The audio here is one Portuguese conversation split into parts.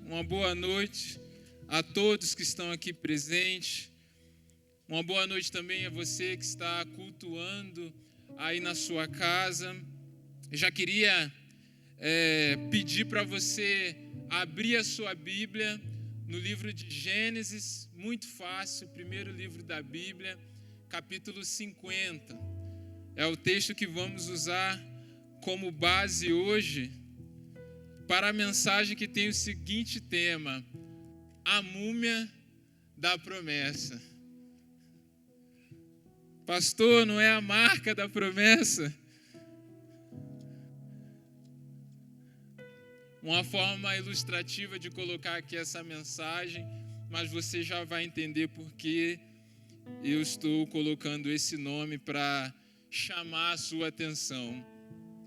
uma boa noite a todos que estão aqui presentes. Uma boa noite também a você que está cultuando aí na sua casa. Eu já queria pedir para você abrir a sua Bíblia no livro de Gênesis, muito fácil, primeiro livro da Bíblia, capítulo 50. É o texto que vamos usar como base hoje para a mensagem que tem o seguinte tema: a múmia da promessa. Pastor, não é a marca da promessa? Uma forma ilustrativa de colocar aqui essa mensagem, mas você já vai entender por que eu estou colocando esse nome para chamar a sua atenção.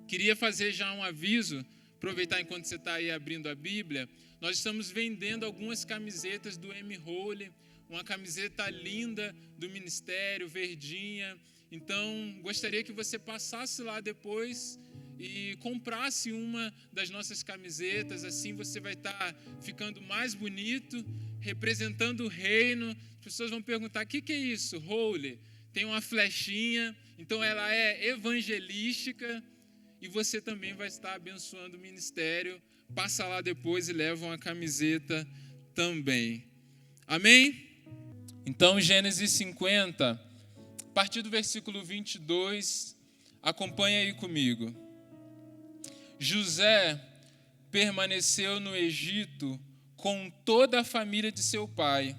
Queria fazer já um aviso, aproveitar enquanto você está aí abrindo a Bíblia. Nós estamos vendendo algumas camisetas do M-Holy, uma camiseta linda do ministério, verdinha. Então, gostaria que você passasse lá depois e comprasse uma das nossas camisetas. Assim você vai estar ficando mais bonito, representando o reino. As pessoas vão perguntar: o que é isso? Holy. Tem uma flechinha, então ela é evangelística e você também vai estar abençoando o ministério. Passa lá depois e leva uma camiseta também. Amém? Então, Gênesis 50, a partir do versículo 22, acompanha aí comigo. José permaneceu no Egito com toda a família de seu pai.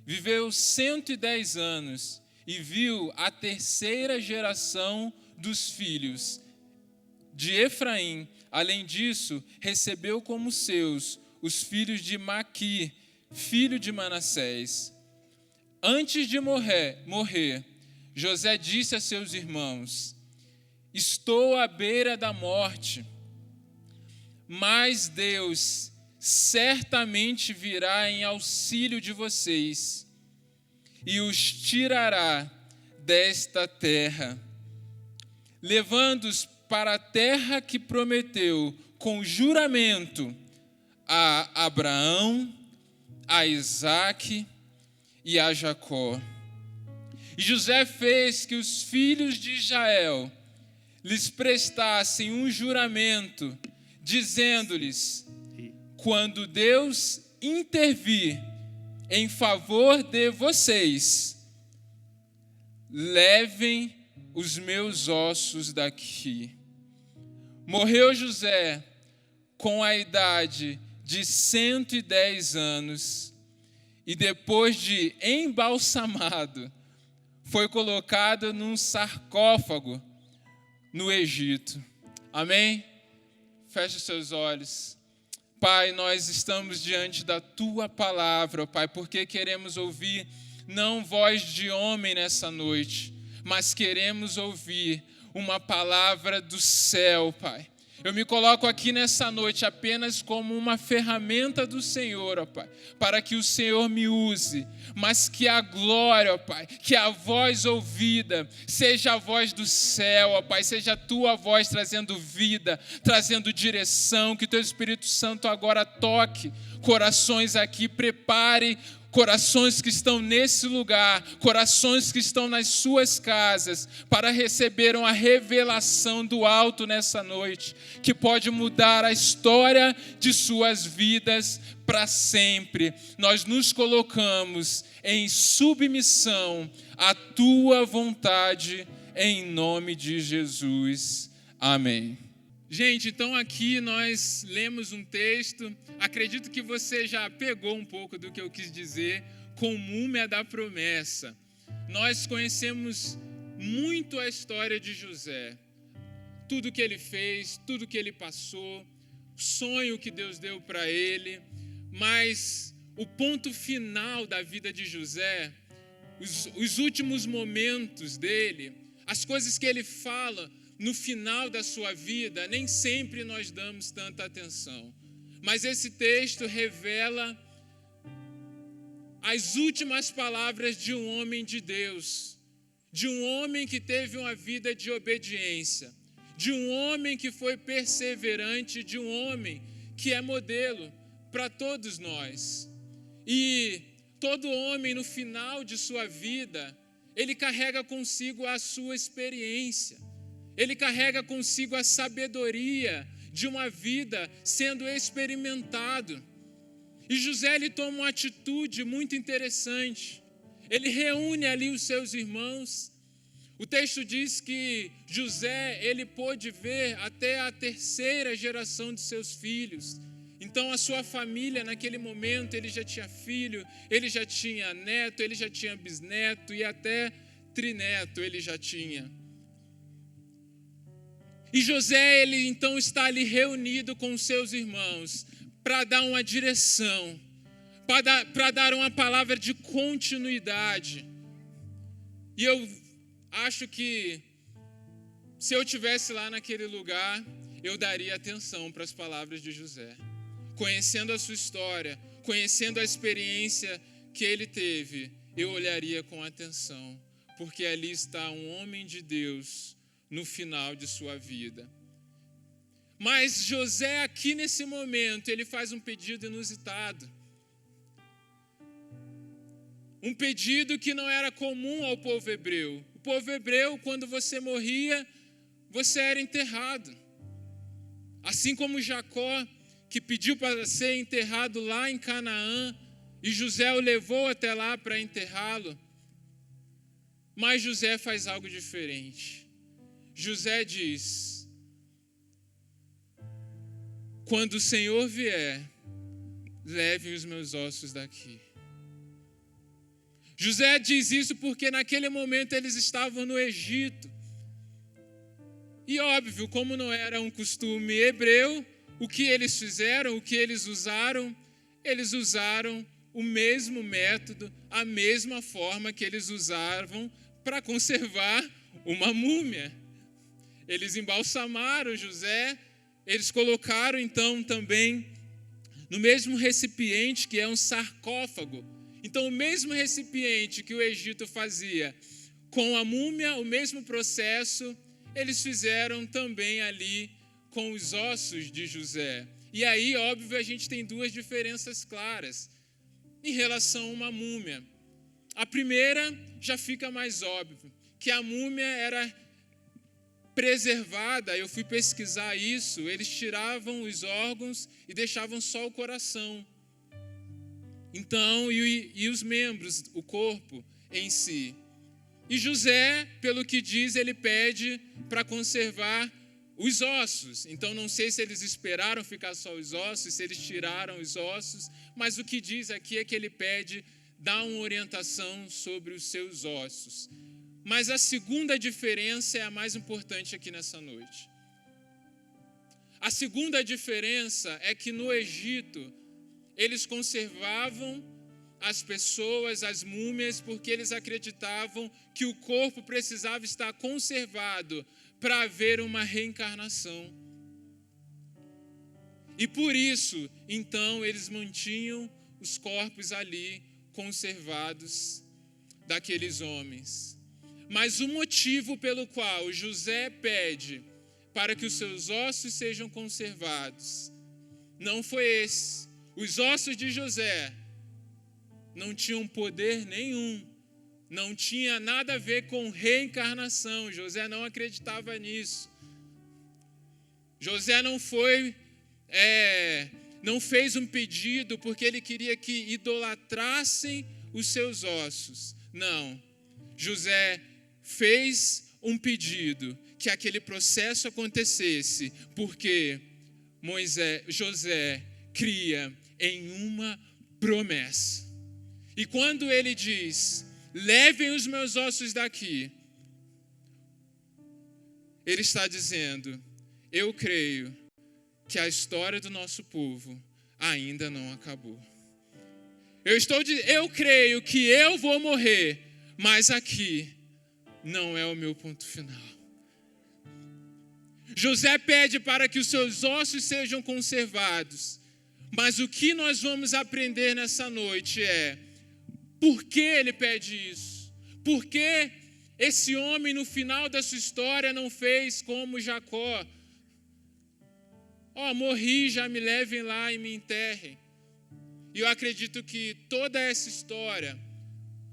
Viveu 110 anos e viu a terceira geração dos filhos de Efraim. Além disso, recebeu como seus os filhos de Maqui, filho de Manassés. Antes de morrer, José disse a seus irmãos: estou à beira da morte, mas Deus certamente virá em auxílio de vocês e os tirará desta terra, levando-os para a terra que prometeu com juramento a Abraão, a Isaque e a Jacó. E José fez que os filhos de Israel lhes prestassem um juramento, dizendo-lhes: quando Deus intervir em favor de vocês, levem os meus ossos daqui. Morreu José com a idade de 110 anos e depois de embalsamado, foi colocado num sarcófago no Egito. Amém? Feche os seus olhos. Pai, nós estamos diante da Tua palavra, Pai, porque queremos ouvir não voz de homem nessa noite, mas queremos ouvir uma palavra do céu, Pai. Eu me coloco aqui nessa noite apenas como uma ferramenta do Senhor, ó Pai, para que o Senhor me use, mas que a glória, ó Pai, que a voz ouvida seja a voz do céu, ó Pai, seja a Tua voz trazendo vida, trazendo direção, que Teu Espírito Santo agora toque corações aqui, prepare corações que estão nesse lugar, corações que estão nas suas casas, para receber uma revelação do alto nessa noite, que pode mudar a história de suas vidas para sempre. Nós nos colocamos em submissão à Tua vontade, em nome de Jesus. Amém. Gente, então aqui nós lemos um texto, acredito que você já pegou um pouco do que eu quis dizer com múmia da promessa. Nós conhecemos muito a história de José, tudo que ele fez, tudo que ele passou, o sonho que Deus deu para ele, mas o ponto final da vida de José, os últimos momentos dele, as coisas que ele fala no final da sua vida, nem sempre nós damos tanta atenção. Mas esse texto revela as últimas palavras de um homem de Deus, de um homem que teve uma vida de obediência, de um homem que foi perseverante, de um homem que é modelo para todos nós. E todo homem, no final de sua vida, ele carrega consigo a sua experiência. Ele carrega consigo a sabedoria de uma vida sendo experimentado. E José, ele toma uma atitude muito interessante. Ele reúne ali os seus irmãos. O texto diz que José, ele pôde ver até a 3ª geração de seus filhos. Então, a sua família, naquele momento, ele já tinha filho, ele já tinha neto, ele já tinha bisneto e até trineto ele já tinha. E José, ele então está ali reunido com seus irmãos para dar uma direção, para dar uma palavra de continuidade. E eu acho que se eu estivesse lá naquele lugar, eu daria atenção para as palavras de José. Conhecendo a sua história, conhecendo a experiência que ele teve, eu olharia com atenção, porque ali está um homem de Deus no final de sua vida. Mas José, aqui nesse momento, ele faz um pedido inusitado. Um pedido que não era comum ao povo hebreu. O povo hebreu, quando você morria, você era enterrado. Assim como Jacó, que pediu para ser enterrado lá em Canaã, e José o levou até lá para enterrá-lo. Mas José faz algo diferente. José diz: quando o Senhor vier, leve os meus ossos daqui. José diz isso porque naquele momento eles estavam no Egito. E óbvio, como não era um costume hebreu, o que eles fizeram, o que eles usaram o mesmo método, a mesma forma que eles usavam para conservar uma múmia. Eles embalsamaram José, eles colocaram então também no mesmo recipiente que é um sarcófago. Então o mesmo recipiente que o Egito fazia com a múmia, o mesmo processo, eles fizeram também ali com os ossos de José. E aí, óbvio, a gente tem duas diferenças claras em relação a uma múmia. A primeira já fica mais óbvio, que a múmia era preservada. Eu fui pesquisar isso, eles tiravam os órgãos e deixavam só o coração. Então, e os membros, o corpo em si. E José, pelo que diz, ele pede para conservar os ossos. Então, não sei se eles esperaram ficar só os ossos, se eles tiraram os ossos, mas o que diz aqui é que ele pede, dá uma orientação sobre os seus ossos. Mas a segunda diferença é a mais importante aqui nessa noite. A segunda diferença é que no Egito, eles conservavam as pessoas, as múmias, porque eles acreditavam que o corpo precisava estar conservado para haver uma reencarnação. E por isso, então, eles mantinham os corpos ali conservados daqueles homens. Mas o motivo pelo qual José pede para que os seus ossos sejam conservados não foi esse. Os ossos de José não tinham poder nenhum, não tinha nada a ver com reencarnação. José não acreditava nisso. José não fez um pedido porque ele queria que idolatrassem os seus ossos. Não. José fez um pedido que aquele processo acontecesse porque José cria em uma promessa. E quando ele diz, levem os meus ossos daqui, ele está dizendo, eu creio que a história do nosso povo ainda não acabou. Eu creio que eu vou morrer, mas aqui não é o meu ponto final. José pede para que os seus ossos sejam conservados, mas o que nós vamos aprender nessa noite é por que ele pede isso? Por que esse homem no final da sua história não fez como Jacó? Morri, já me levem lá e me enterrem. E eu acredito que toda essa história,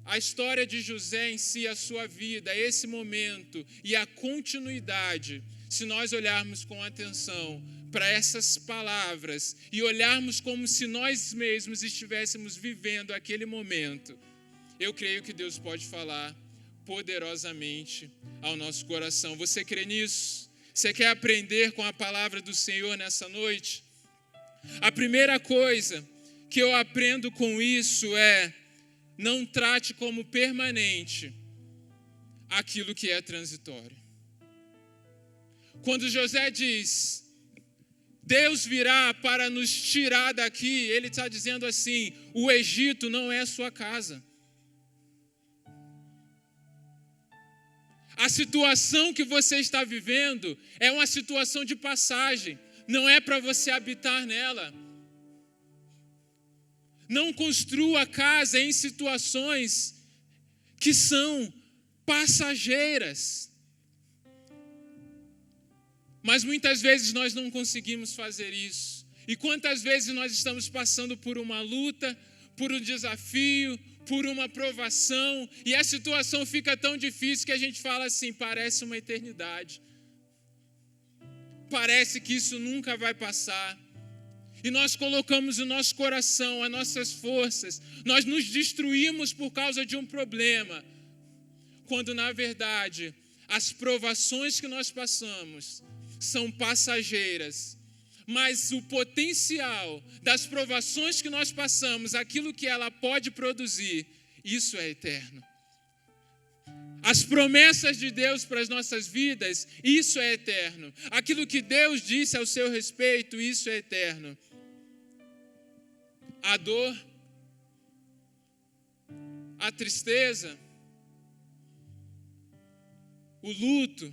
a história de José em si, a sua vida, esse momento e a continuidade, se nós olharmos com atenção para essas palavras e olharmos como se nós mesmos estivéssemos vivendo aquele momento, eu creio que Deus pode falar poderosamente ao nosso coração. Você crê nisso? Você quer aprender com a palavra do Senhor nessa noite? A primeira coisa que eu aprendo com isso é: não trate como permanente aquilo que é transitório. Quando José diz, Deus virá para nos tirar daqui, ele está dizendo assim: o Egito não é a sua casa. A situação que você está vivendo é uma situação de passagem, não é para você habitar nela. Não construa casa em situações que são passageiras. Mas muitas vezes nós não conseguimos fazer isso. E quantas vezes nós estamos passando por uma luta, por um desafio, por uma provação, e a situação fica tão difícil que a gente fala assim: parece uma eternidade. Parece que isso nunca vai passar. E nós colocamos o nosso coração, as nossas forças, nós nos destruímos por causa de um problema, quando na verdade as provações que nós passamos são passageiras, mas o potencial das provações que nós passamos, aquilo que ela pode produzir, isso é eterno. As promessas de Deus para as nossas vidas, isso é eterno. Aquilo que Deus disse ao seu respeito, isso é eterno. A dor, a tristeza, o luto,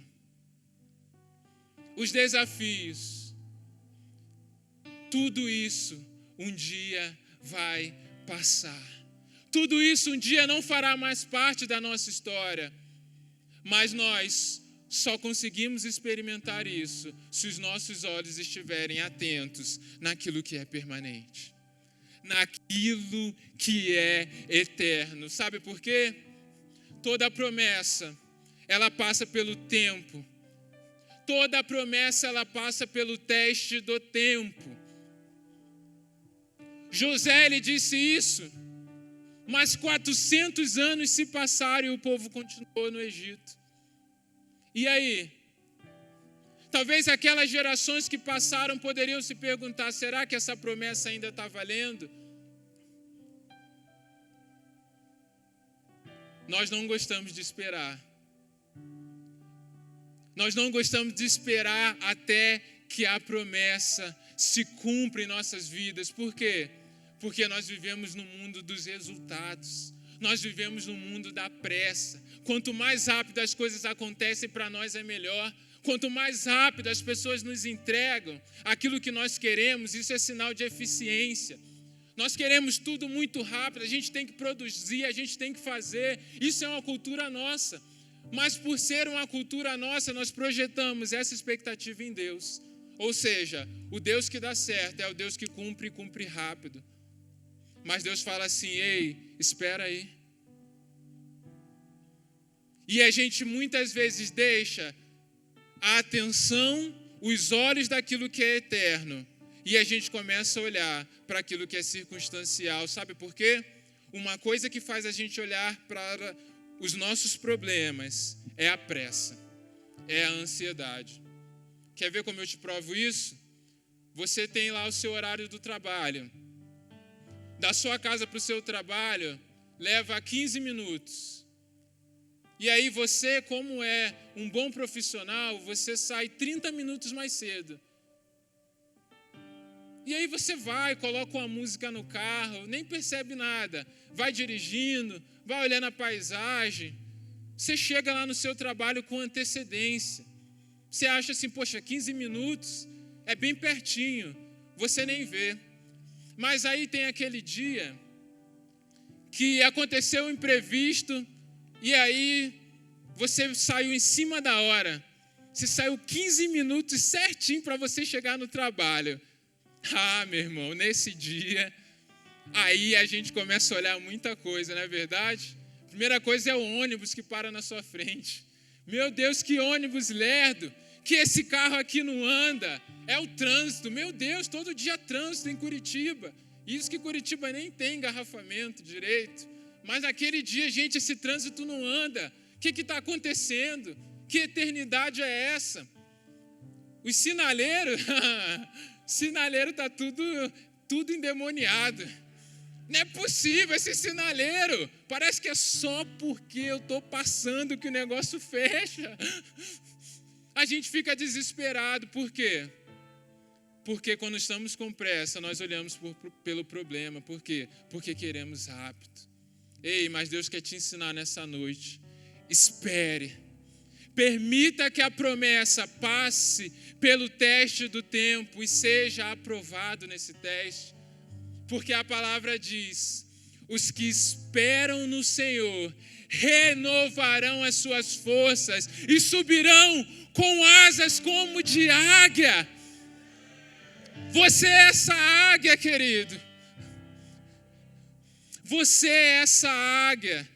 os desafios, tudo isso um dia vai passar. Tudo isso um dia não fará mais parte da nossa história, mas nós só conseguimos experimentar isso se os nossos olhos estiverem atentos naquilo que é permanente, naquilo que é eterno. Sabe por quê? Toda promessa, ela passa pelo tempo. Toda promessa, ela passa pelo teste do tempo. José, ele disse isso, mas 400 anos se passaram e o povo continuou no Egito. E aí? Talvez aquelas gerações que passaram poderiam se perguntar: será que essa promessa ainda está valendo? Nós não gostamos de esperar. Nós não gostamos de esperar até que a promessa se cumpra em nossas vidas. Por quê? Porque nós vivemos no mundo dos resultados. Nós vivemos no mundo da pressa. Quanto mais rápido as coisas acontecem para nós é melhor. Quanto mais rápido as pessoas nos entregam aquilo que nós queremos, isso é sinal de eficiência. Nós queremos tudo muito rápido, a gente tem que produzir, a gente tem que fazer. Isso é uma cultura nossa. Mas por ser uma cultura nossa, nós projetamos essa expectativa em Deus. Ou seja, o Deus que dá certo é o Deus que cumpre e cumpre rápido. Mas Deus fala assim: ei, espera aí. E a gente muitas vezes deixa a atenção, os olhos daquilo que é eterno, e a gente começa a olhar para aquilo que é circunstancial. Sabe por quê? Uma coisa que faz a gente olhar para os nossos problemas é a pressa, é a ansiedade. Quer ver como eu te provo isso? Você tem lá o seu horário do trabalho. Da sua casa para o seu trabalho, leva 15 minutos. E aí você, como é um bom profissional, você sai 30 minutos mais cedo. E aí você vai, coloca uma música no carro, nem percebe nada. Vai dirigindo, vai olhando a paisagem. Você chega lá no seu trabalho com antecedência. Você acha assim: poxa, 15 minutos é bem pertinho. Você nem vê. Mas aí tem aquele dia que aconteceu um imprevisto e aí você saiu em cima da hora. Você saiu 15 minutos certinho para você chegar no trabalho. Ah, meu irmão, nesse dia Aí a gente começa a olhar muita coisa, não é verdade? Primeira coisa é o ônibus que para na sua frente. Meu Deus, que ônibus lerdo, que esse carro aqui não anda. É o trânsito, meu Deus, todo dia trânsito em Curitiba. Isso que Curitiba nem tem engarrafamento direito. Mas naquele dia, gente, esse trânsito não anda. O que está acontecendo? Que eternidade é essa? Os sinaleiros, sinaleiro está tudo endemoniado. Não é possível esse sinaleiro. Parece que é só porque eu estou passando que o negócio fecha. A gente fica desesperado. Por quê? Porque quando estamos com pressa, nós olhamos pelo problema. Por quê? Porque queremos rápido. Ei, mas Deus quer te ensinar nessa noite. Espere. Permita que a promessa passe pelo teste do tempo e seja aprovado nesse teste. Porque a palavra diz: os que esperam no Senhor renovarão as suas forças e subirão com asas como de águia. Você é essa águia, querido. Você é essa águia.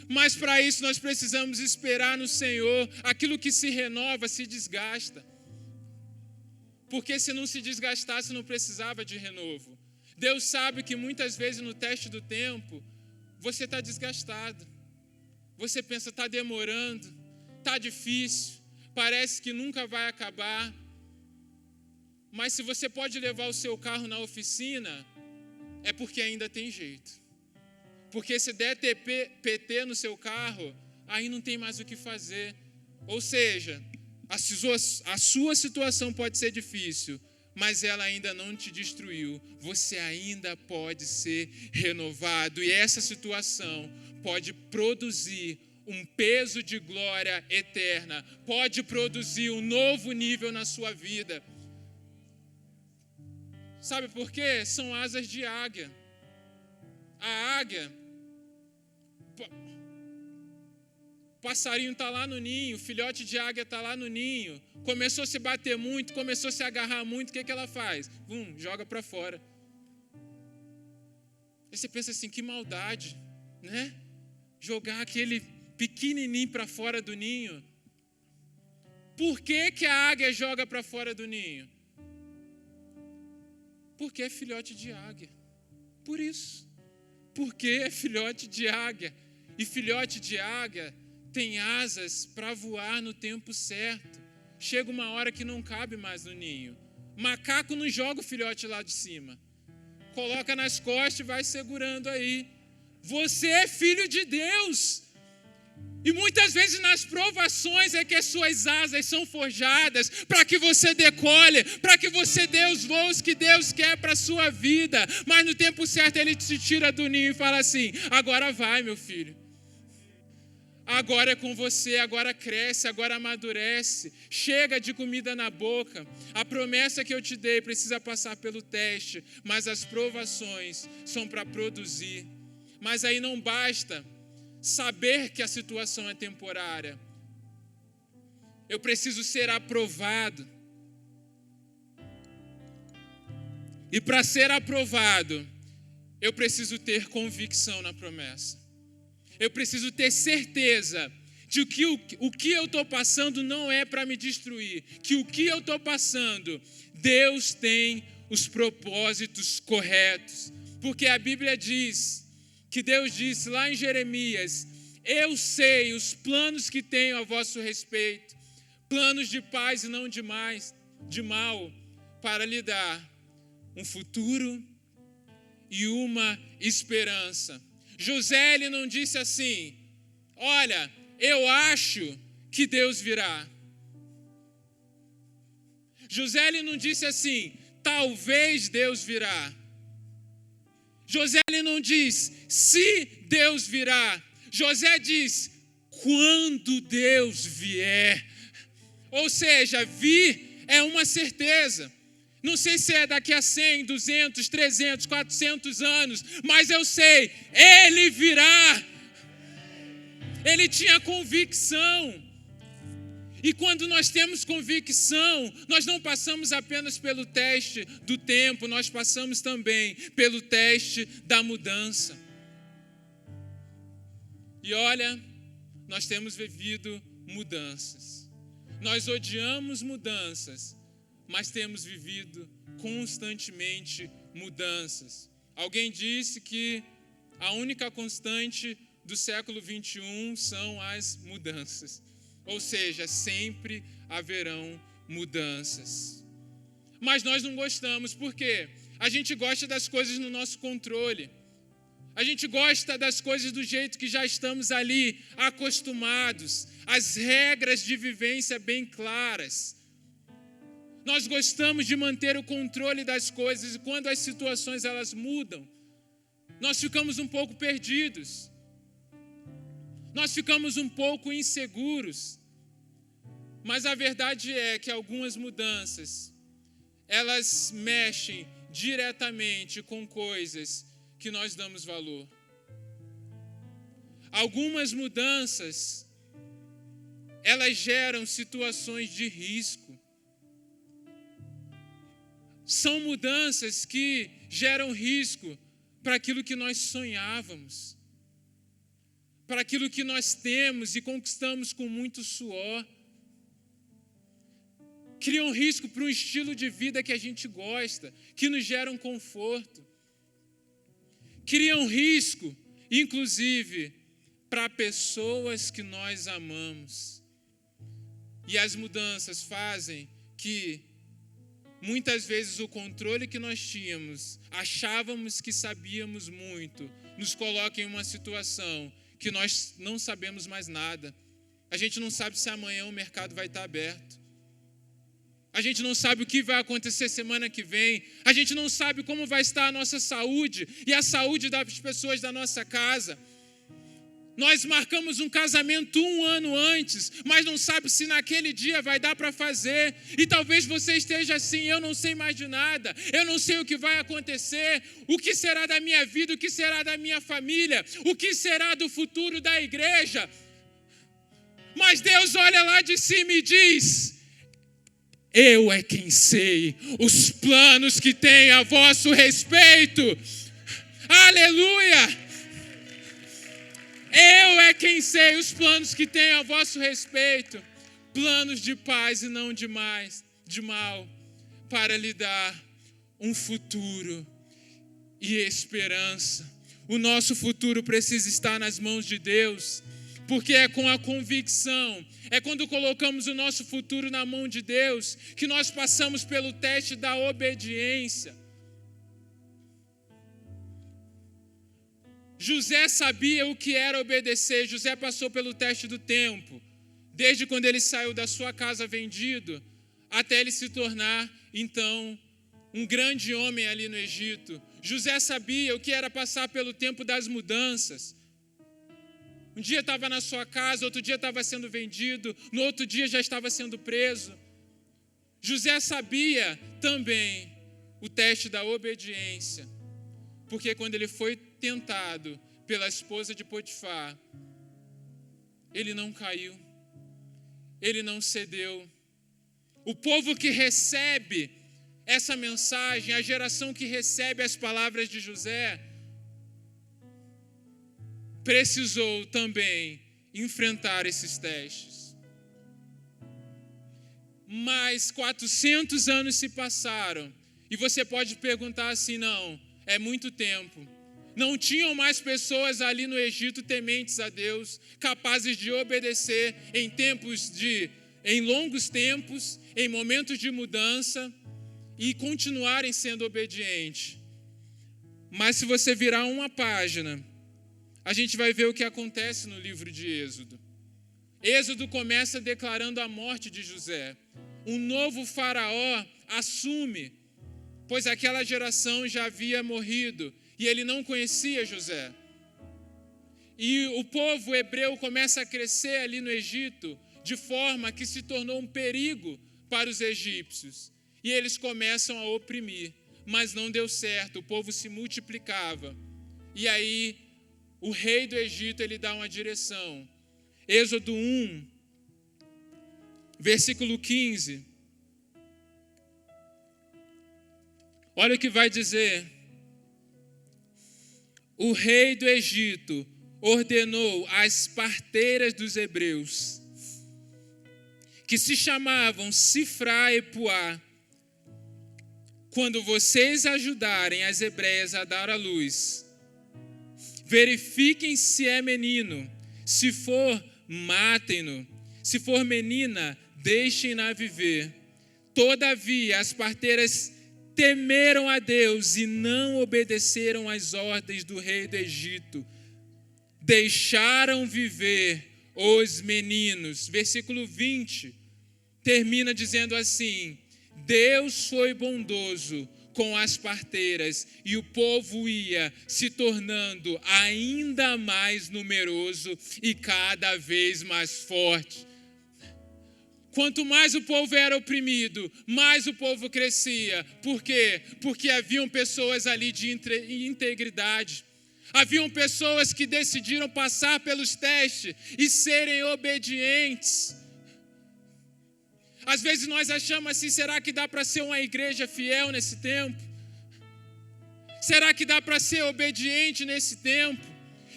Mas para isso nós precisamos esperar no Senhor. Aquilo que se renova se desgasta. Porque se não se desgastasse, não precisava de renovo. Deus sabe que muitas vezes no teste do tempo, você está desgastado. Você pensa, está demorando, está difícil, parece que nunca vai acabar. Mas se você pode levar o seu carro na oficina, é porque ainda tem jeito. Porque se der PT no seu carro, aí não tem mais o que fazer. Ou seja, a sua situação pode ser difícil, mas ela ainda não te destruiu. Você ainda pode ser renovado. E essa situação pode produzir um peso de glória eterna. Pode produzir um novo nível na sua vida. Sabe por quê? São asas de águia. A águia, o passarinho está lá no ninho, o filhote de águia está lá no ninho, começou a se bater muito, começou a se agarrar muito, o que ela faz? Joga para fora. Aí você pensa assim, que maldade, né? Jogar aquele pequenininho para fora do ninho. Por que a águia joga para fora do ninho? Porque é filhote de águia. Por isso. Porque é filhote de águia. E filhote de águia tem asas para voar no tempo certo. Chega uma hora que não cabe mais no ninho. Macaco não joga o filhote lá de cima. Coloca nas costas e vai segurando aí. Você é filho de Deus. E muitas vezes nas provações é que as suas asas são forjadas para que você decole, para que você dê os voos que Deus quer para a sua vida. Mas no tempo certo Ele te tira do ninho e fala assim, agora vai, meu filho. Agora é com você, agora cresce, agora amadurece. Chega de comida na boca. A promessa que eu te dei precisa passar pelo teste, mas as provações são para produzir. Mas aí não basta saber que a situação é temporária. Eu preciso ser aprovado. E para ser aprovado, eu preciso ter convicção na promessa. Eu preciso ter certeza de que o que eu estou passando não é para me destruir. Que o que eu estou passando, Deus tem os propósitos corretos. Porque a Bíblia diz que Deus disse lá em Jeremias, eu sei os planos que tenho a vosso respeito, planos de paz e não de mal, para lhe dar um futuro e uma esperança. José, ele não disse assim, olha, eu acho que Deus virá. José, ele não disse assim, talvez Deus virá. José, ele não diz, se Deus virá. José diz, quando Deus vier. Ou seja, vir é uma certeza. Não sei se é daqui a 100, 200, 300, 400 anos, mas eu sei, Ele virá. Ele tinha convicção. E quando nós temos convicção, nós não passamos apenas pelo teste do tempo, nós passamos também pelo teste da mudança. E olha, nós temos vivido mudanças. Nós odiamos mudanças, mas temos vivido constantemente mudanças. Alguém disse que a única constante do século 21 são as mudanças. Ou seja, sempre haverão mudanças. Mas nós não gostamos, por quê? A gente gosta das coisas no nosso controle. A gente gosta das coisas do jeito que já estamos ali acostumados. As regras de vivência bem claras. Nós gostamos de manter o controle das coisas e quando as situações elas mudam, nós ficamos um pouco perdidos. Nós ficamos um pouco inseguros. Mas a verdade é que algumas mudanças, elas mexem diretamente com coisas que nós damos valor. Algumas mudanças, elas geram situações de risco. São mudanças que geram risco para aquilo que nós sonhávamos, para aquilo que nós temos e conquistamos com muito suor. Criam risco para um estilo de vida que a gente gosta, que nos gera um conforto. Criam risco, inclusive, para pessoas que nós amamos. E as mudanças fazem que, muitas vezes, o controle que nós tínhamos, achávamos que sabíamos muito, nos coloca em uma situação que nós não sabemos mais nada. A gente não sabe se amanhã o mercado vai estar aberto. A gente não sabe o que vai acontecer semana que vem. A gente não sabe como vai estar a nossa saúde e a saúde das pessoas da nossa casa. Nós marcamos um casamento 1 ano antes, mas não sabe se naquele dia vai dar para fazer. E talvez você esteja assim, eu não sei mais de nada, eu não sei o que vai acontecer, o que será da minha vida, o que será da minha família, o que será do futuro da igreja. Mas Deus olha lá de cima e diz: eu é quem sei os planos que tenho a vosso respeito. Aleluia! Eu é quem sei os planos que tenho a vosso respeito. Planos de paz e não de mal, para lhe dar um futuro e esperança. O nosso futuro precisa estar nas mãos de Deus, porque é com a convicção, é quando colocamos o nosso futuro na mão de Deus, que nós passamos pelo teste da obediência. José sabia o que era obedecer. José passou pelo teste do tempo, desde quando ele saiu da sua casa vendido, até ele se tornar, então, um grande homem ali no Egito. José sabia o que era passar pelo tempo das mudanças. Um dia estava na sua casa, outro dia estava sendo vendido, no outro dia já estava sendo preso. José sabia também o teste da obediência, porque quando ele foi tentado pela esposa de Potifar, ele não caiu, ele não cedeu. O povo que recebe essa mensagem, a geração que recebe as palavras de José, precisou também enfrentar esses testes. Mas 400 anos se passaram, e você pode perguntar assim, não, é muito tempo. Não tinham mais pessoas ali no Egito tementes a Deus, capazes de obedecer em longos tempos, em momentos de mudança, e continuarem sendo obedientes. Mas se você virar uma página, a gente vai ver o que acontece no livro de Êxodo. Êxodo começa declarando a morte de José. Um novo faraó assume, pois aquela geração já havia morrido e ele não conhecia José. E o povo hebreu começa a crescer ali no Egito de forma que se tornou um perigo para os egípcios. E eles começam a oprimir, mas não deu certo, o povo se multiplicava. E aí o rei do Egito ele dá uma direção. Êxodo 1, versículo 15. Olha o que vai dizer. O rei do Egito ordenou às parteiras dos hebreus, que se chamavam Sifrá e Puá: quando vocês ajudarem as hebreias a dar à luz, verifiquem se é menino. Se for, matem-no. Se for menina, deixem-na viver. Todavia, as parteiras temeram a Deus e não obedeceram às ordens do rei do Egito. Deixaram viver os meninos. Versículo 20 termina dizendo assim: Deus foi bondoso com as parteiras e o povo ia se tornando ainda mais numeroso e cada vez mais forte. Quanto mais o povo era oprimido, mais o povo crescia. Por quê? Porque haviam pessoas ali de integridade. Haviam pessoas que decidiram passar pelos testes e serem obedientes. Às vezes nós achamos assim, será que dá para ser uma igreja fiel nesse tempo? Será que dá para ser obediente nesse tempo?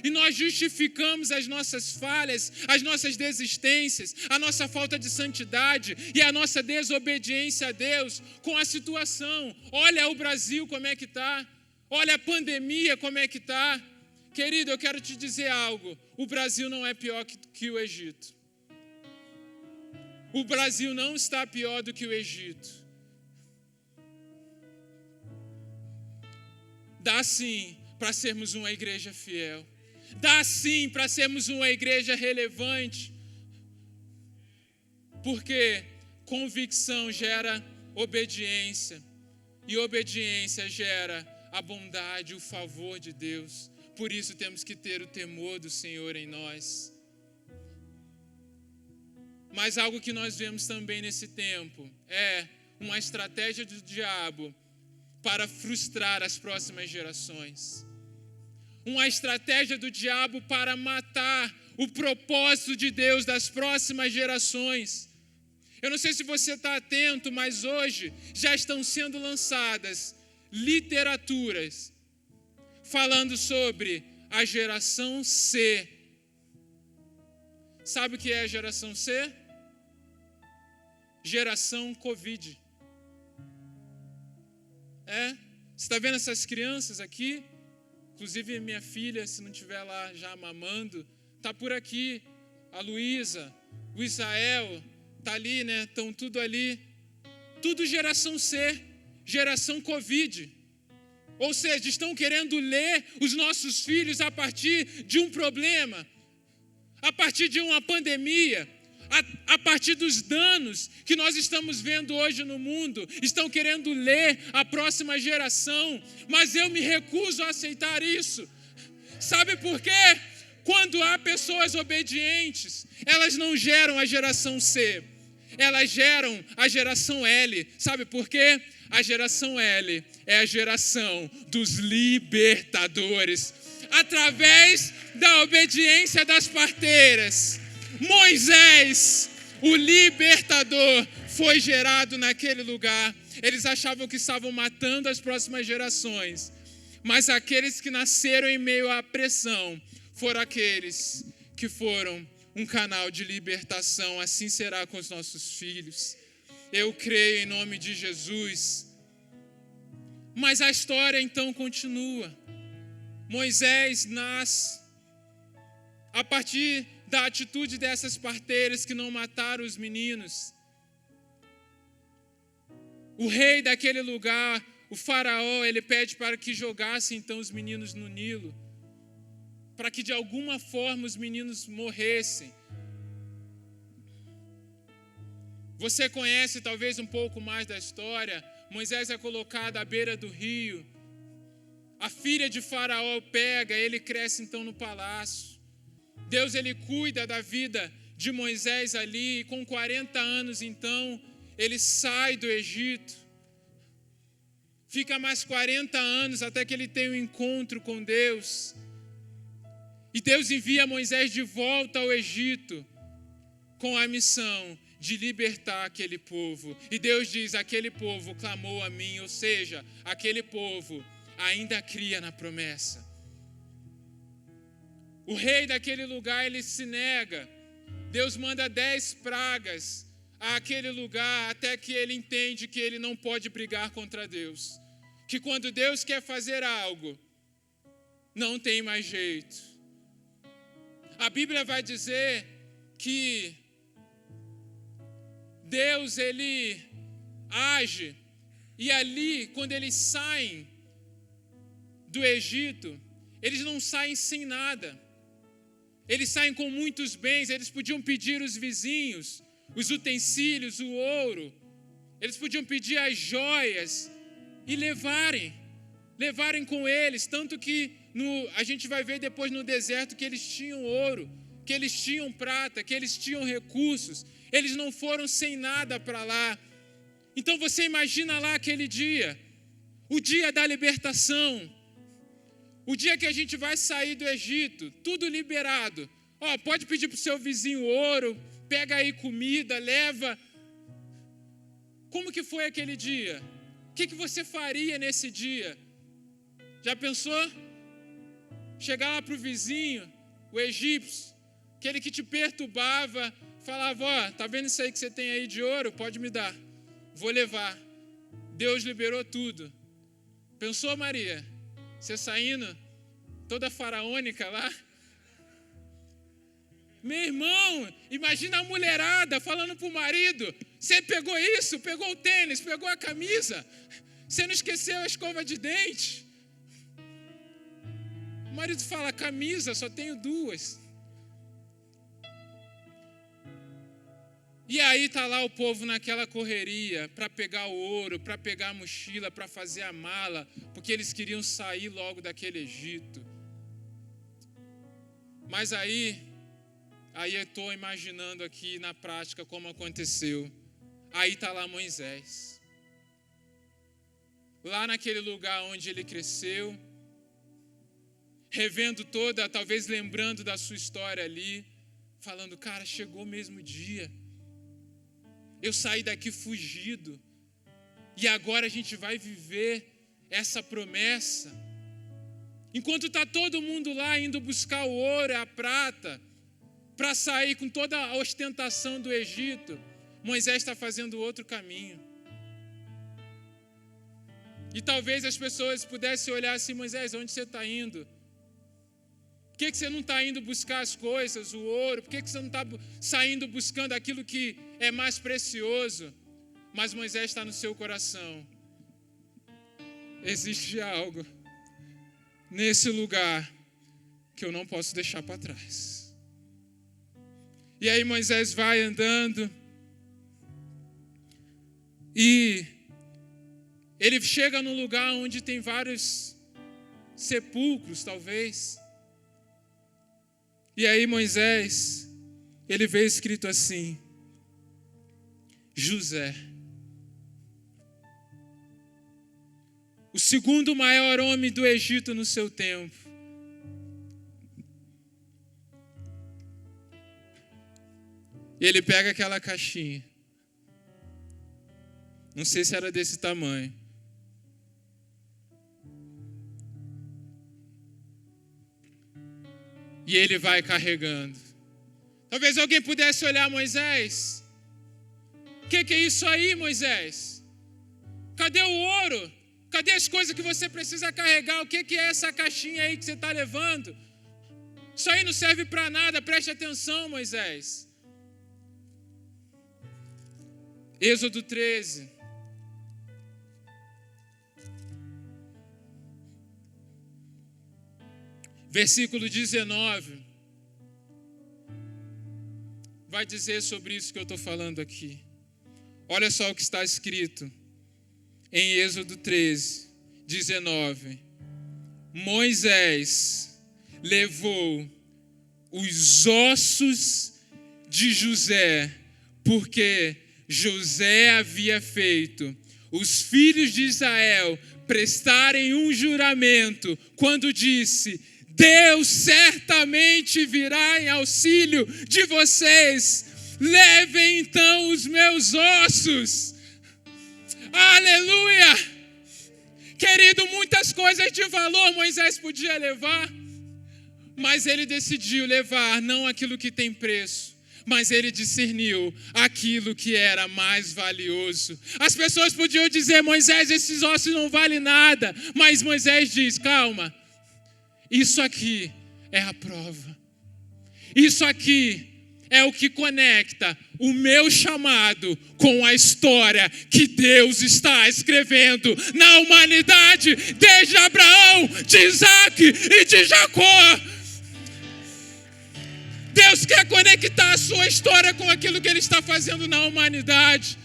E nós justificamos as nossas falhas, as nossas desistências, a nossa falta de santidade e a nossa desobediência a Deus com a situação. Olha o Brasil como é que está. Olha a pandemia como é que está. Querido, eu quero te dizer algo. O Brasil não é pior que o Egito. O Brasil não está pior do que o Egito. Dá sim para sermos uma igreja fiel. Dá sim para sermos uma igreja relevante. Porque convicção gera obediência. E obediência gera a bondade, o favor de Deus. Por isso temos que ter o temor do Senhor em nós. Mas algo que nós vemos também nesse tempo é uma estratégia do diabo para frustrar as próximas gerações. Uma estratégia do diabo para matar o propósito de Deus das próximas gerações. Eu não sei se você está atento, mas hoje já estão sendo lançadas literaturas falando sobre a geração C. Sabe o que é a geração C? Geração Covid. Você está vendo essas crianças aqui? Inclusive minha filha, se não estiver lá já mamando, está por aqui. A Luísa, o Israel, está ali, né? Estão tudo ali. Tudo geração C, geração Covid. Ou seja, estão querendo ler os nossos filhos a partir de um problema, a partir de uma pandemia, a partir dos danos que nós estamos vendo hoje no mundo. Estão querendo ler a próxima geração, mas eu me recuso a aceitar isso. Sabe por quê? Quando há pessoas obedientes, elas não geram a geração C, elas geram a geração L. Sabe por quê? A geração L é a geração dos libertadores. Através da obediência das parteiras, Moisés, o libertador, foi gerado naquele lugar. Eles achavam que estavam matando as próximas gerações, mas aqueles que nasceram em meio à pressão foram aqueles que foram um canal de libertação. Assim será com os nossos filhos. Eu creio em nome de Jesus. Mas a história então continua. Moisés nasce a partir da atitude dessas parteiras que não mataram os meninos. O rei daquele lugar, o faraó, ele pede para que jogassem então os meninos no Nilo, para que de alguma forma os meninos morressem. Você conhece talvez um pouco mais da história. Moisés é colocado à beira do rio. A filha de Faraó pega, ele cresce então no palácio. Deus, ele cuida da vida de Moisés ali, e com 40 anos então, ele sai do Egito. Fica mais 40 anos até que ele tem um encontro com Deus. E Deus envia Moisés de volta ao Egito com a missão de libertar aquele povo. E Deus diz, aquele povo clamou a mim, ou seja, aquele povo ainda cria na promessa. O rei daquele lugar, ele se nega. Deus manda 10 pragas àquele lugar até que ele entende que ele não pode brigar contra Deus. Que quando Deus quer fazer algo, não tem mais jeito. A Bíblia vai dizer que Deus, ele age, e ali, quando eles saem do Egito, eles não saem sem nada. Eles saem com muitos bens. Eles podiam pedir os vizinhos, os utensílios, o ouro. Eles podiam pedir as joias e levarem com eles. Tanto que a gente vai ver depois no deserto que eles tinham ouro, que eles tinham prata, que eles tinham recursos. Eles não foram sem nada para lá. Então você imagina lá aquele dia, o dia da libertação, o dia que a gente vai sair do Egito, tudo liberado. Pode pedir para o seu vizinho ouro, pega aí comida, leva. Como que foi aquele dia? O que você faria nesse dia? Já pensou? Chegar lá para o vizinho, o egípcio, aquele que te perturbava, falava, tá vendo isso aí que você tem aí de ouro? Pode me dar, vou levar. Deus liberou tudo. Pensou, Maria? Você saindo toda faraônica lá? Meu irmão, imagina a mulherada falando pro marido, você pegou isso, pegou o tênis, pegou a camisa, você não esqueceu a escova de dente? O marido fala, camisa, só tenho 2. E aí está lá o povo naquela correria para pegar o ouro, para pegar a mochila, para fazer a mala, porque eles queriam sair logo daquele Egito. Mas aí eu estou imaginando aqui na prática como aconteceu. Aí está lá Moisés. Lá naquele lugar onde ele cresceu, revendo toda, talvez lembrando da sua história ali, falando, cara, chegou mesmo o dia. Eu saí daqui fugido. E agora a gente vai viver essa promessa. Enquanto está todo mundo lá indo buscar o ouro, a prata, para sair com toda a ostentação do Egito, Moisés está fazendo outro caminho. E talvez as pessoas pudessem olhar assim, Moisés, onde você está indo? Por que você não está indo buscar as coisas, o ouro? Por que você não está saindo buscando aquilo que é mais precioso? Mas Moisés está no seu coração. Existe algo nesse lugar que eu não posso deixar para trás. E aí Moisés vai andando e ele chega num lugar onde tem vários sepulcros, talvez. E aí Moisés, ele vê escrito assim, José, o segundo maior homem do Egito no seu tempo. E ele pega aquela caixinha, não sei se era desse tamanho, e ele vai carregando. Talvez alguém pudesse olhar Moisés. O que é isso aí, Moisés? Cadê o ouro? Cadê as coisas que você precisa carregar? O que é essa caixinha aí que você está levando? Isso aí não serve para nada, preste atenção, Moisés. Êxodo 13. Versículo 19, vai dizer sobre isso que eu estou falando aqui. Olha só o que está escrito em Êxodo 13, 19. Moisés levou os ossos de José, porque José havia feito os filhos de Israel prestarem um juramento, quando disse, Deus certamente virá em auxílio de vocês. levem então os meus ossos. Aleluia! Querido, muitas coisas de valor Moisés podia levar, mas ele decidiu levar não aquilo que tem preço, mas ele discerniu aquilo que era mais valioso. As pessoas podiam dizer: Moisés, esses ossos não valem nada, mas Moisés diz: calma, isso aqui é a prova. Isso aqui é o que conecta o meu chamado com a história que Deus está escrevendo na humanidade, desde Abraão, de Isaac e de Jacó. Deus quer conectar a sua história com aquilo que Ele está fazendo na humanidade.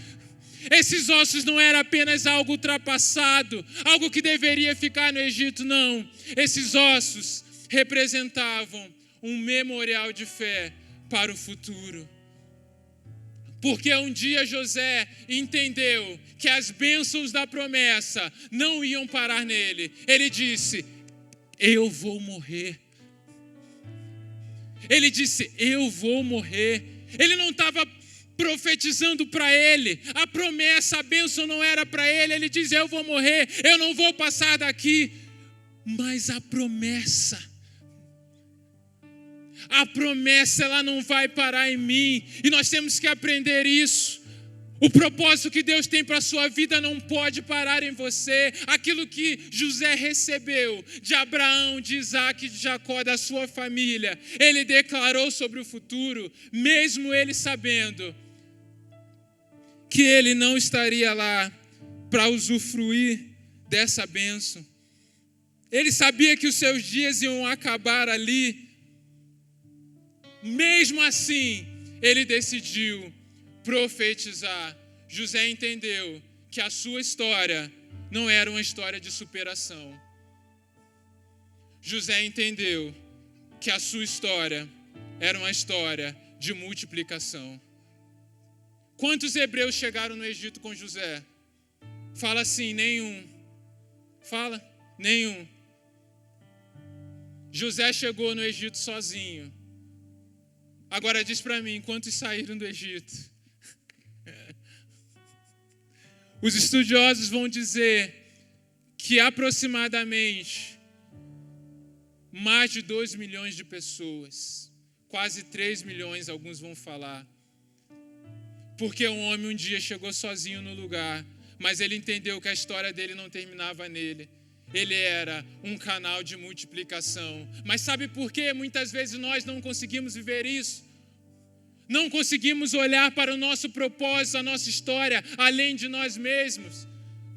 Esses ossos não eram apenas algo ultrapassado, algo que deveria ficar no Egito, não. Esses ossos representavam um memorial de fé para o futuro. Porque um dia José entendeu que as bênçãos da promessa não iam parar nele. Ele disse: eu vou morrer. Ele disse: eu vou morrer. Ele não estava profetizando para ele. A promessa, a bênção não era para ele. Ele diz: eu vou morrer, eu não vou passar daqui. Mas a promessa, ela não vai parar em mim. E nós temos que aprender isso. O propósito que Deus tem para a sua vida não pode parar em você. Aquilo que José recebeu de Abraão, de Isaac e de Jacó, da sua família, ele declarou sobre o futuro, mesmo ele sabendo que ele não estaria lá para usufruir dessa bênção. Ele sabia que os seus dias iam acabar ali. Mesmo assim, ele decidiu profetizar. José entendeu que a sua história não era uma história de superação. José entendeu que a sua história era uma história de multiplicação. Quantos hebreus chegaram no Egito com José? Fala assim: nenhum. Fala, nenhum. José chegou no Egito sozinho. Agora diz para mim, quantos saíram do Egito? Os estudiosos vão dizer que aproximadamente mais de 2 milhões de pessoas, quase 3 milhões, alguns vão falar. Porque um homem um dia chegou sozinho no lugar, mas ele entendeu que a história dele não terminava nele. Ele era um canal de multiplicação. Mas sabe por que muitas vezes nós não conseguimos viver isso? Não conseguimos olhar para o nosso propósito, a nossa história, além de nós mesmos.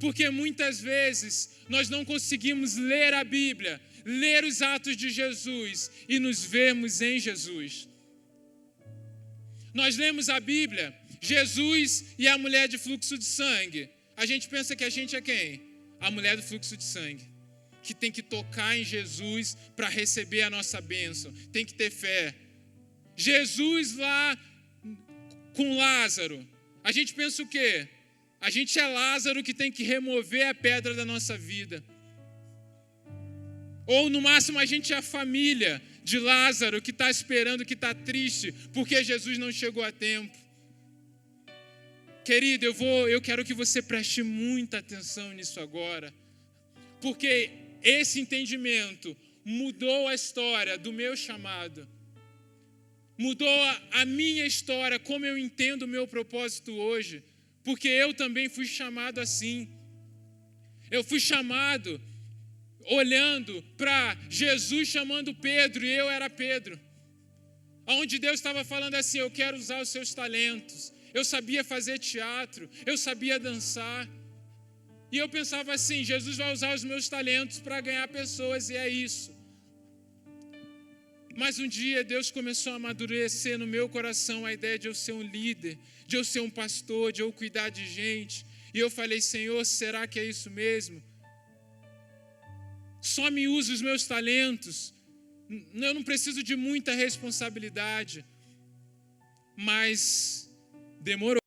Porque muitas vezes nós não conseguimos ler a Bíblia, ler os atos de Jesus e nos vermos em Jesus. Nós lemos a Bíblia, Jesus e a mulher de fluxo de sangue. A gente pensa que a gente é quem? A mulher do fluxo de sangue, que tem que tocar em Jesus para receber a nossa bênção, tem que ter fé. Jesus lá com Lázaro, a gente pensa o quê? A gente é Lázaro que tem que remover a pedra da nossa vida. Ou no máximo a gente é a família de Lázaro que está esperando, que está triste, porque Jesus não chegou a tempo. Querido, eu quero que você preste muita atenção nisso agora, porque esse entendimento mudou a história do meu chamado, mudou a minha história, como eu entendo o meu propósito hoje, porque eu também fui chamado assim. Eu fui chamado olhando para Jesus chamando Pedro, e eu era Pedro, onde Deus estava falando assim: eu quero usar os seus talentos. Eu sabia fazer teatro, eu sabia dançar. E eu pensava assim: Jesus vai usar os meus talentos para ganhar pessoas, e é isso. Mas um dia Deus começou a amadurecer no meu coração a ideia de eu ser um líder, de eu ser um pastor, de eu cuidar de gente. E eu falei: Senhor, será que é isso mesmo? Só me usa os meus talentos. Eu não preciso de muita responsabilidade. Mas demorou.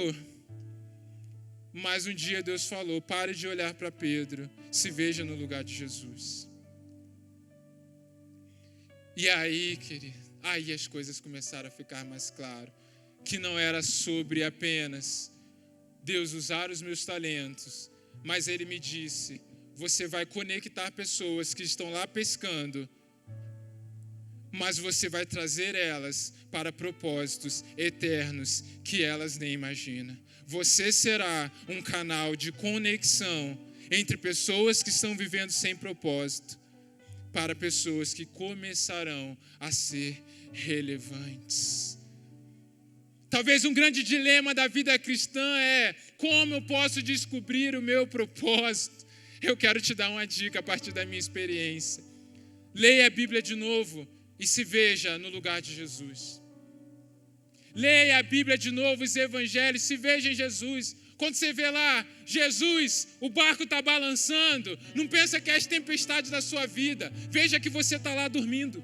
Mas um dia Deus falou: pare de olhar para Pedro, se veja no lugar de Jesus. E aí, querido, aí as coisas começaram a ficar mais claras. que não era sobre apenas Deus usar os meus talentos, mas Ele me disse: você vai conectar pessoas que estão lá pescando, mas você vai trazer elas para propósitos eternos que elas nem imaginam. Você será um canal de conexão entre pessoas que estão vivendo sem propósito para pessoas que começarão a ser relevantes. Talvez um grande dilema da vida cristã é: como eu posso descobrir o meu propósito? Eu quero te dar uma dica a partir da minha experiência. Leia a Bíblia de novo e se veja no lugar de Jesus. Leia a Bíblia de novo, os evangelhos, se veja em Jesus. Quando você vê lá, Jesus, o barco está balançando, não pensa que é as tempestades da sua vida. Veja que você está lá dormindo.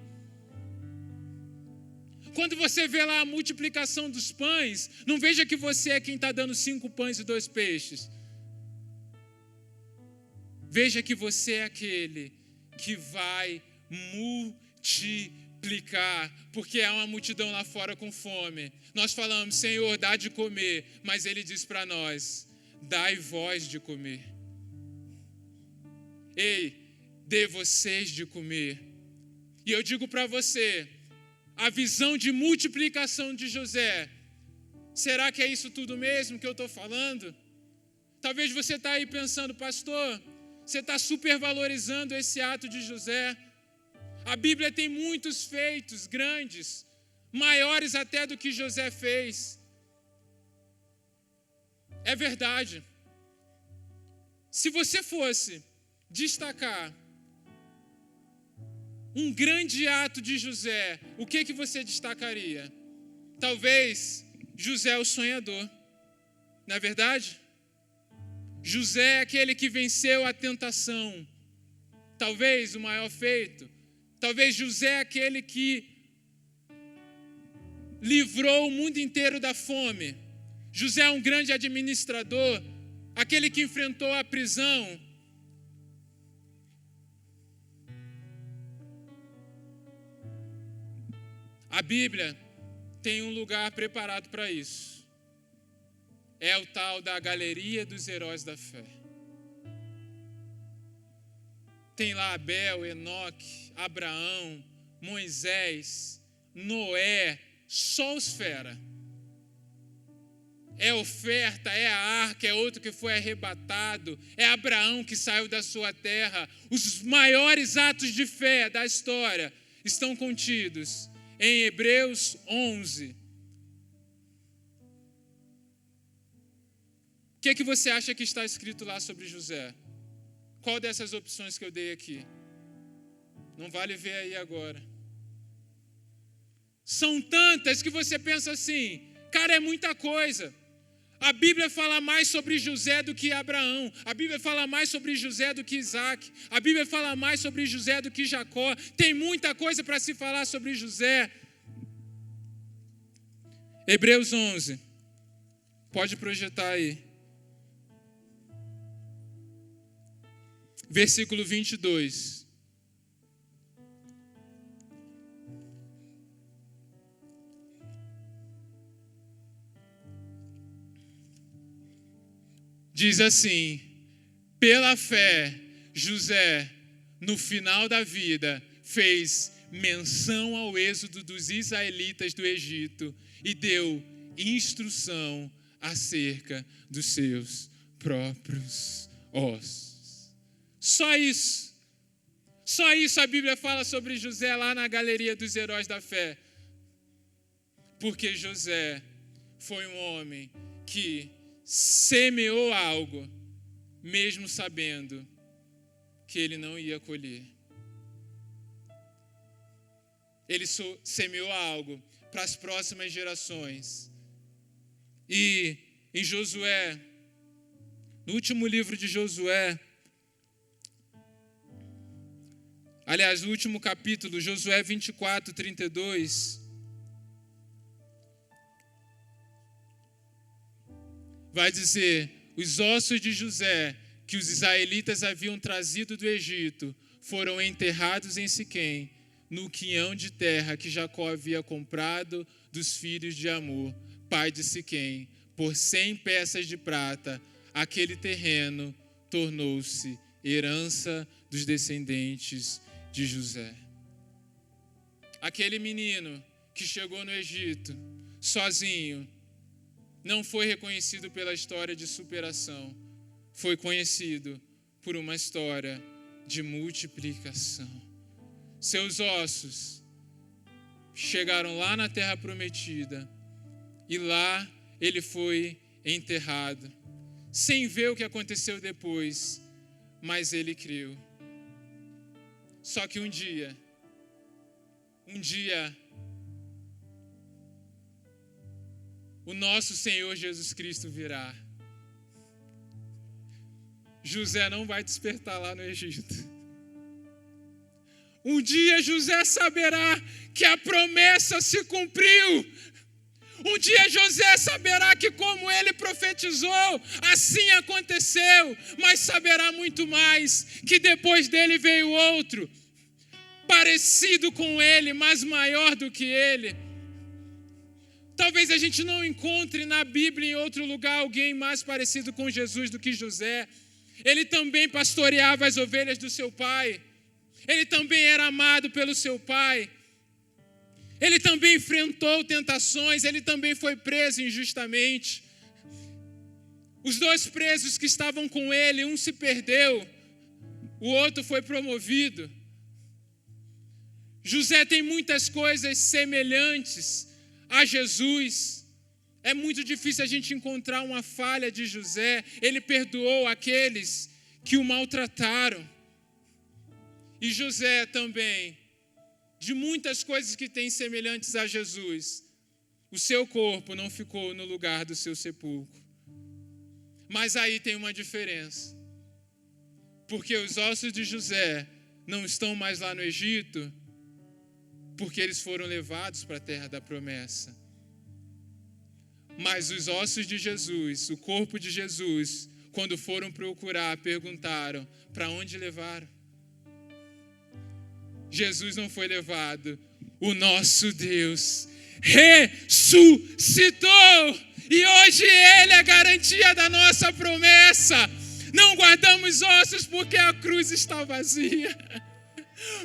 Quando você vê lá a multiplicação dos pães, não veja que você é quem está dando 5 pães e 2 peixes. Veja que você é aquele que vai multiplicar, porque há uma multidão lá fora com fome. Nós falamos: Senhor, dá de comer, mas Ele diz para nós: dai vós de comer. Ei, dê vocês de comer. E eu digo para você, a visão de multiplicação de José, será que é isso tudo mesmo que eu estou falando? Talvez você está aí pensando: pastor, você está supervalorizando esse ato de José. A Bíblia tem muitos feitos grandes, maiores até do que José fez. É verdade. Se você fosse destacar um grande ato de José, o que você destacaria? Talvez José o sonhador. Não é verdade? José é aquele que venceu a tentação. Talvez o maior feito. Talvez José é aquele que livrou o mundo inteiro da fome. José é um grande administrador, aquele que enfrentou a prisão. A Bíblia tem um lugar preparado para isso. É o tal da galeria dos heróis da fé. Tem lá Abel, Enoque, Abraão, Moisés, Noé, só os fera. É oferta, é a arca, é outro que foi arrebatado, é Abraão que saiu da sua terra. Os maiores atos de fé da história estão contidos em Hebreus 11. O que você acha que está escrito lá sobre José? Qual dessas opções que eu dei aqui? Não vale ver aí agora. São tantas que você pensa assim: cara, é muita coisa. A Bíblia fala mais sobre José do que Abraão. A Bíblia fala mais sobre José do que Isaac. A Bíblia fala mais sobre José do que Jacó. Tem muita coisa para se falar sobre José. Hebreus 11. Pode projetar aí. Versículo 22. Diz assim: pela fé, José, no final da vida, fez menção ao êxodo dos israelitas do Egito e deu instrução acerca dos seus próprios ossos. Só isso a Bíblia fala sobre José lá na galeria dos heróis da fé. Porque José foi um homem que semeou algo, mesmo sabendo que ele não ia colher. Ele semeou algo para as próximas gerações. E em Josué, no último livro de Josué, aliás, no último capítulo, Josué 24, 32, vai dizer: os ossos de José, que os israelitas haviam trazido do Egito, foram enterrados em Siquém, no quinhão de terra que Jacó havia comprado dos filhos de Amor, pai de Siquém, por 100 peças de prata, aquele terreno tornou-se herança dos descendentes de José. Aquele menino que chegou no Egito sozinho não foi reconhecido pela história de superação, foi conhecido por uma história de multiplicação. Seus ossos chegaram lá na terra prometida e lá ele foi enterrado, sem ver o que aconteceu depois, mas ele creu. Só que um dia, o nosso Senhor Jesus Cristo virá. José não vai despertar lá no Egito. Um dia José saberá que a promessa se cumpriu. Um dia José saberá que como ele profetizou, assim aconteceu. Mas saberá muito mais, que depois dele veio outro, parecido com ele, mas maior do que ele. Talvez a gente não encontre na Bíblia em outro lugar alguém mais parecido com Jesus do que José. Ele também pastoreava as ovelhas do seu pai. Ele também era amado pelo seu pai. Ele também enfrentou tentações. Ele também foi preso injustamente. Os 2 presos que estavam com ele, um se perdeu, o outro foi promovido. José tem muitas coisas semelhantes a Jesus. É muito difícil a gente encontrar uma falha de José. Ele perdoou aqueles que o maltrataram. E José também, de muitas coisas que tem semelhantes a Jesus, o seu corpo não ficou no lugar do seu sepulcro. Mas aí tem uma diferença. Porque os ossos de José não estão mais lá no Egito, porque eles foram levados para a terra da promessa. Mas os ossos de Jesus, o corpo de Jesus, quando foram procurar, perguntaram: para onde levaram? Jesus não foi levado. O nosso Deus ressuscitou. E hoje Ele é a garantia da nossa promessa. Não guardamos ossos porque a cruz está vazia.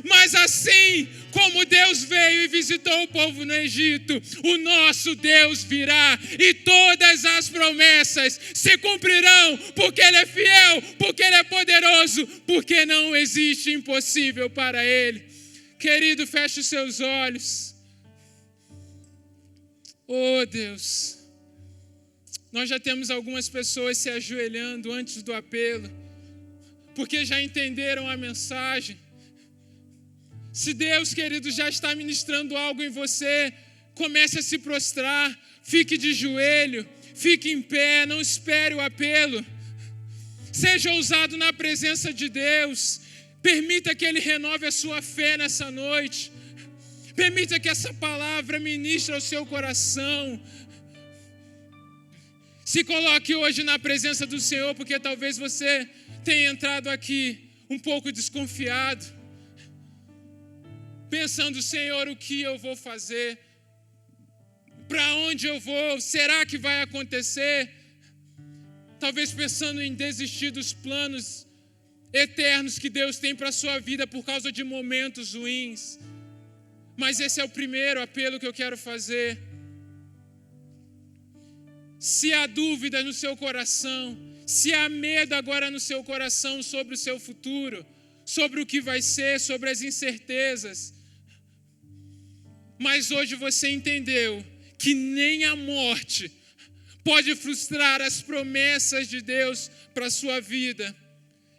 Mas assim como Deus veio e visitou o povo no Egito, o nosso Deus virá e todas as promessas se cumprirão, porque Ele é fiel, porque Ele é poderoso, porque não existe impossível para Ele. Querido, feche os seus olhos. Oh Deus, nós já temos algumas pessoas se ajoelhando antes do apelo, porque já entenderam a mensagem. Se Deus, querido, já está ministrando algo em você, comece a se prostrar, fique de joelho, fique em pé, não espere o apelo. Seja ousado na presença de Deus, permita que Ele renove a sua fé nessa noite, permita que essa palavra ministre ao seu coração. Se coloque hoje na presença do Senhor, porque talvez você tenha entrado aqui um pouco desconfiado, pensando: Senhor, o que eu vou fazer? Para onde eu vou? Será que vai acontecer? Talvez pensando em desistir dos planos eternos que Deus tem para a sua vida por causa de momentos ruins. Mas esse é o primeiro apelo que eu quero fazer. Se há dúvida no seu coração, se há medo agora no seu coração sobre o seu futuro, sobre o que vai ser, sobre as incertezas, mas hoje você entendeu que nem a morte pode frustrar as promessas de Deus para a sua vida.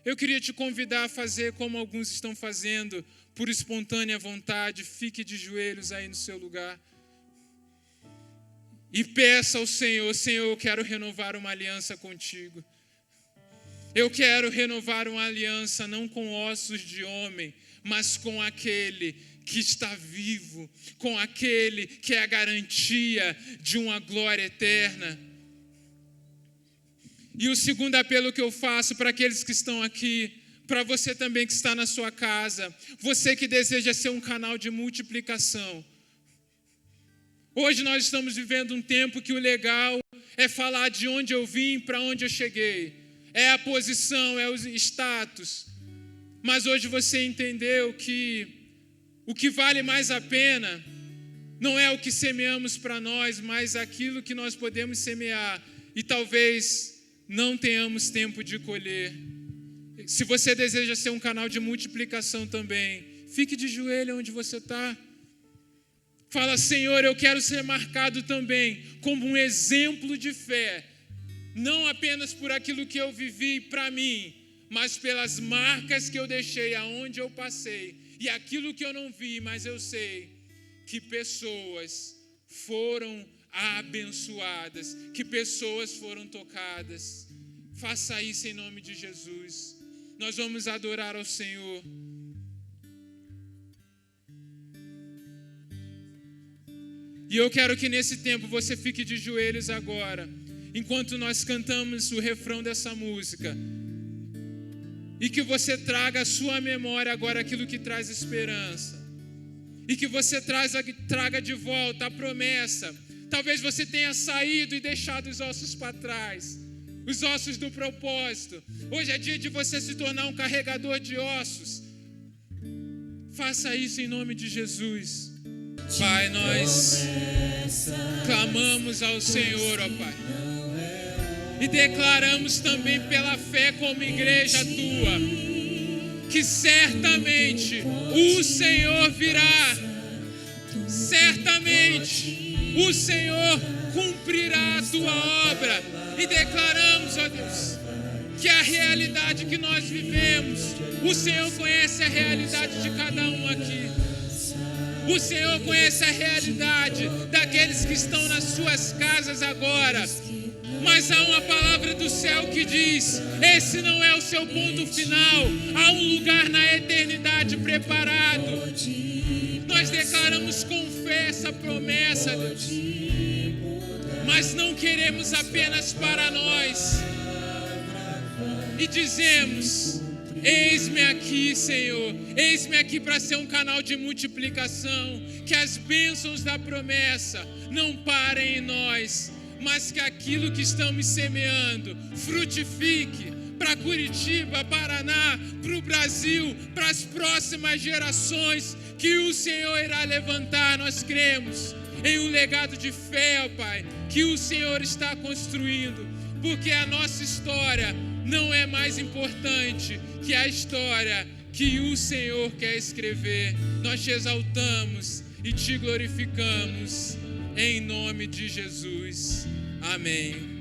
Eu queria te convidar a fazer como alguns estão fazendo, por espontânea vontade. Fique de joelhos aí no seu lugar e peça ao Senhor: Senhor, eu quero renovar uma aliança contigo. Eu quero renovar uma aliança não com ossos de homem, mas com aquele que está vivo, com aquele que é a garantia de uma glória eterna. E o segundo apelo que eu faço para aqueles que estão aqui, para você também que está na sua casa, você que deseja ser um canal de multiplicação, Hoje nós estamos vivendo um tempo que o legal é falar de onde eu vim, para onde eu cheguei. É a posição, é o status. Mas hoje você entendeu que o que vale mais a pena não é o que semeamos para nós, mas aquilo que nós podemos semear e talvez não tenhamos tempo de colher. Se você deseja ser um canal de multiplicação também, fique de joelho onde você está. Fala, Senhor, eu quero ser marcado também como um exemplo de fé, não apenas por aquilo que eu vivi para mim, mas pelas marcas que eu deixei aonde eu passei, e aquilo que eu não vi, mas eu sei que pessoas foram abençoadas, que pessoas foram tocadas. Faça isso em nome de Jesus. Nós vamos adorar ao Senhor. E eu quero que nesse tempo você fique de joelhos agora, enquanto nós cantamos o refrão dessa música. E que você traga à sua memória agora aquilo que traz esperança. E que você traga de volta a promessa. Talvez você tenha saído e deixado os ossos para trás. Os ossos do propósito. Hoje é dia de você se tornar um carregador de ossos. Faça isso em nome de Jesus. Pai, nós clamamos ao Senhor, ó Pai. E declaramos também pela fé como igreja tua, que certamente o Senhor virá. Certamente o Senhor cumprirá a tua obra. E declaramos, ó Deus, que a realidade que nós vivemos, o Senhor conhece a realidade de cada um aqui. O Senhor conhece a realidade daqueles que estão nas suas casas agora. Mas há uma palavra do céu que diz: esse não é o seu ponto final. Há um lugar na eternidade preparado. Nós declaramos com fé essa promessa, Deus. Mas não queremos apenas para nós. E dizemos: eis-me aqui, Senhor. Eis-me aqui para ser um canal de multiplicação. Que as bênçãos da promessa não parem em nós, mas que aquilo que estamos semeando frutifique para Curitiba, Paraná, para o Brasil, para as próximas gerações que o Senhor irá levantar. Nós cremos em um legado de fé, ó Pai, que o Senhor está construindo, porque a nossa história não é mais importante que a história que o Senhor quer escrever. Nós te exaltamos e te glorificamos em nome de Jesus. Amém.